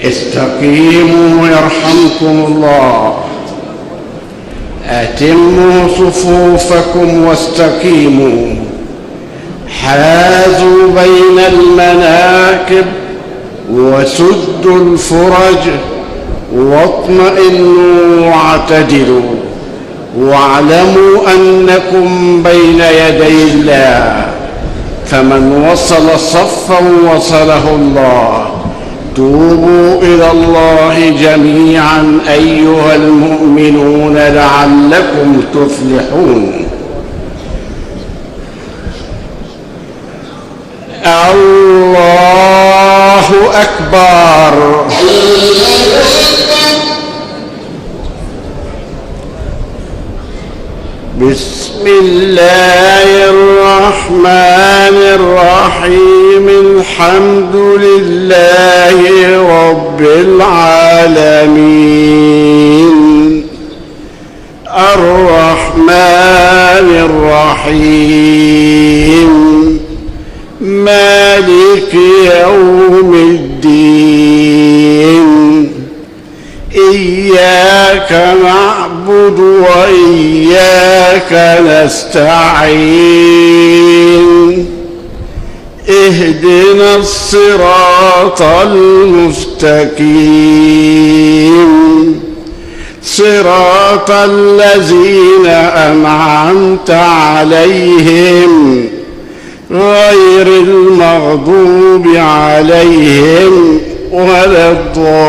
استقيموا يرحمكم الله. أتموا صفوفكم واستقيموا. حازوا بين المناكب وسدوا الفرج واطمئنوا واعتدلوا، واعلموا أنكم بين يدي الله، فمن وصل صفا وصله الله. توبوا إلى الله جميعا أيها المؤمنون لعلكم تفلحون. الله أكبر. بسم الله الرحمن الرحيم. الحمد لله رب العالمين، الرحمن الرحيم، مالك يوم الدين. إياك نعبد وإياك نستعين. اهدنا الصراط المستقيم، صراط الذين أنعمت عليهم غير المغضوب عليهم ولا الضالين.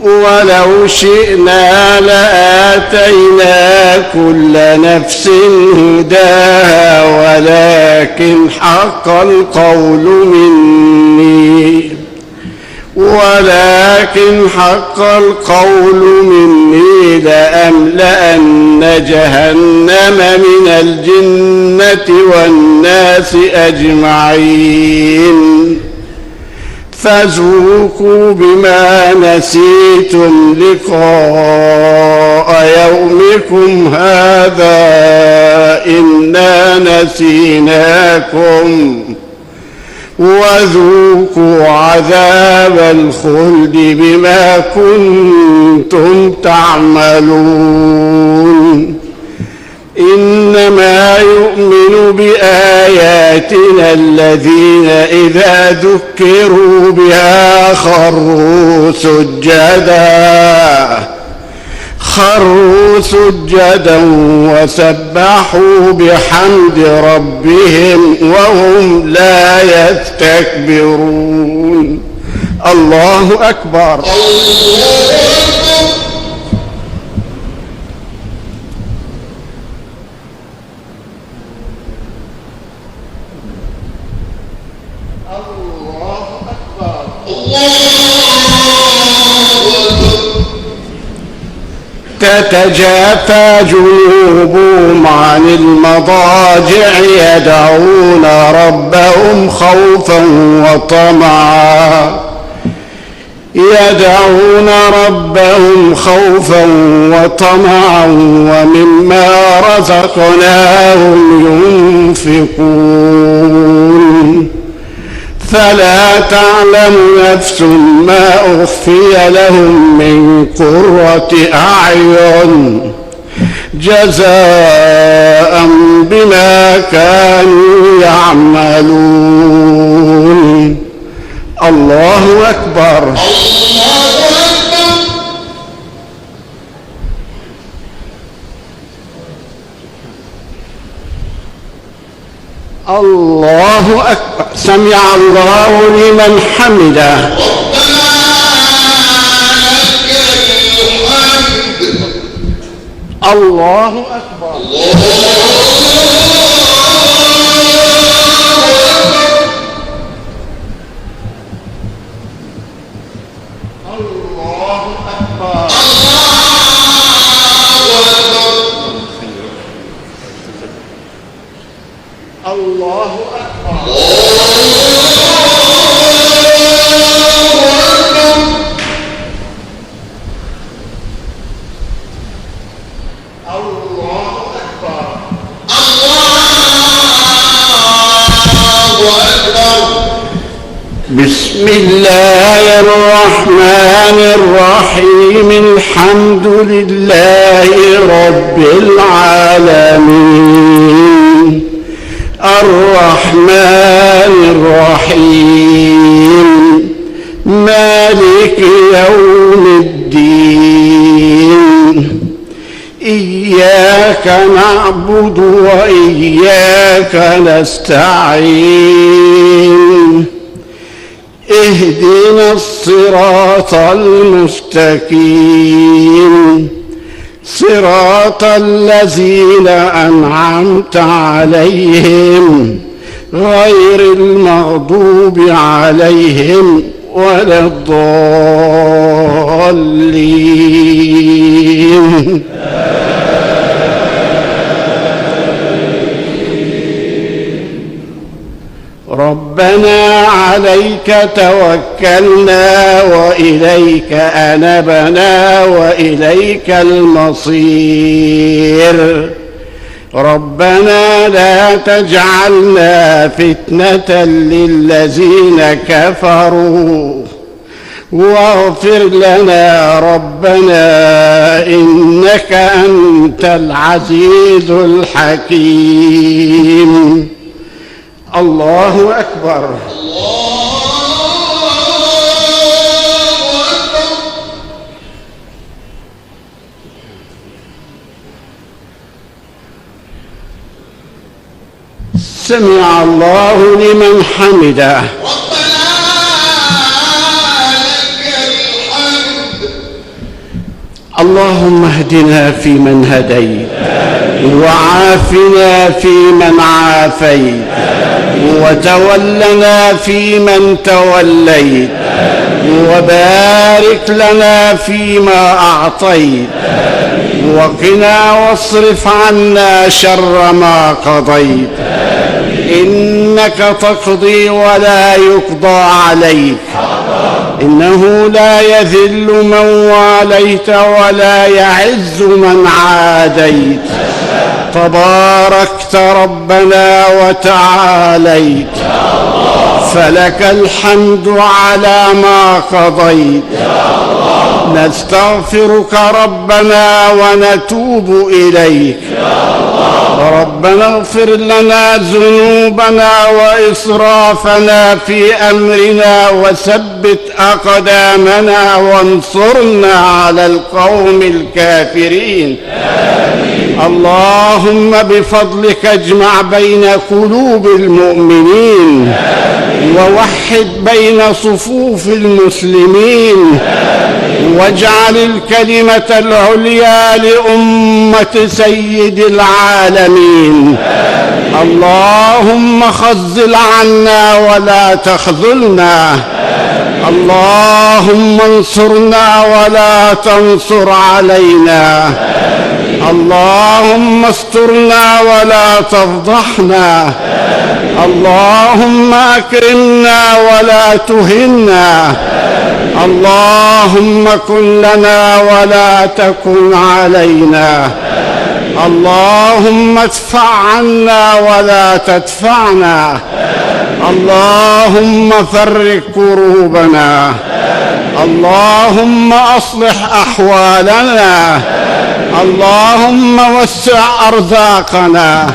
ولو شئنا لآتينا كل نفس هداها ولكن حق القول مني لأملأن جهنم من الجنة والناس أجمعين. فذوقوا بما نسيتم لقاء يومكم هذا إنا نسيناكم وذوقوا عذاب الخلد بما كنتم تعملون. إنما يؤمن بآياتنا الذين إذا ذكروا بها خروا سجدا وسبحوا بحمد ربهم وهم لا يستكبرون. الله أكبر. تتجافى جنوبهم عن المضاجع يدعون ربهم خوفا وطمعا ومما رزقناهم ينفقون. فلا تعلم نفس ما أخفي لهم من قرة أعين جزاء بما كانوا يعملون. الله أكبر. الله أكبر. سمع الله لمن حمده. الله أكبر. الله أكبر. بسم الله الرحمن الرحيم. الحمد لله رب العالمين، الرحمن الرحيم، مالك يوم الدين. إياك نعبد وإياك نستعين. اهدنا الصراط المستقيم، صراط الذين أنعمت عليهم غير المغضوب عليهم ولا الضالين. ربنا عليك توكلنا وإليك أنبنا وإليك المصير. ربنا لا تجعلنا فتنة للذين كفروا واغفر لنا ربنا إنك أنت العزيز الحكيم. الله أكبر. سمع الله لمن حمده. اللهم اهدنا فيمن هديت وعافنا فيمن عافيت وتولنا فيمن توليت وبارك لنا فيما أعطيت وقنا واصرف عنا شر ما قضيت. إنك تقضي ولا يقضى عليك، إنه لا يذل من واليت ولا يعز من عاديت. تباركت ربنا وتعاليت، فلك الحمد على ما قضيت. نستغفرك ربنا ونتوب إليك. ربنا اغفر لنا ذنوبنا وإسرافنا في أمرنا وثبت أقدامنا وانصرنا على القوم الكافرين. اللهم بفضلك اجمع بين قلوب المؤمنين ووحد بين صفوف المسلمين واجعل الكلمة العليا لأمة سيد العالمين. اللهم خذل عنا ولا تخذلنا. اللهم انصرنا ولا تنصر علينا. اللهم استرنا ولا تفضحنا. اللهم أكرمنا ولا تهنا. اللهم كن لنا ولا تكن علينا. اللهم ادفع عنا ولا تدفعنا. اللهم فرج كروبنا. اللهم أصلح أحوالنا. اللهم وسع أرزاقنا.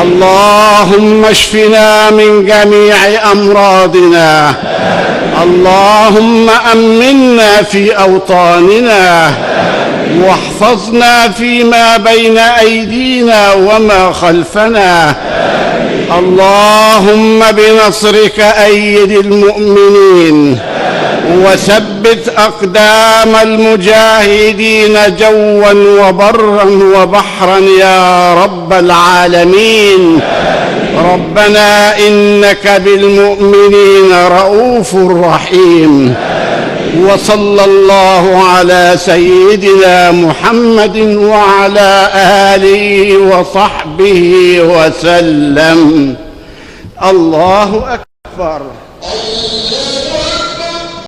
اللهم اشفنا من جميع أمراضنا. اللهم أمنا في أوطاننا واحفظنا فيما بين أيدينا وما خلفنا. اللهم بنصرك أيد المؤمنين وثبت أقدام المجاهدين جوا وبرا وبحرا يا رب العالمين. ربنا إنك بالمؤمنين رؤوف رحيم. وصلى الله على سيدنا محمد وعلى آله وصحبه وسلم. الله أكبر.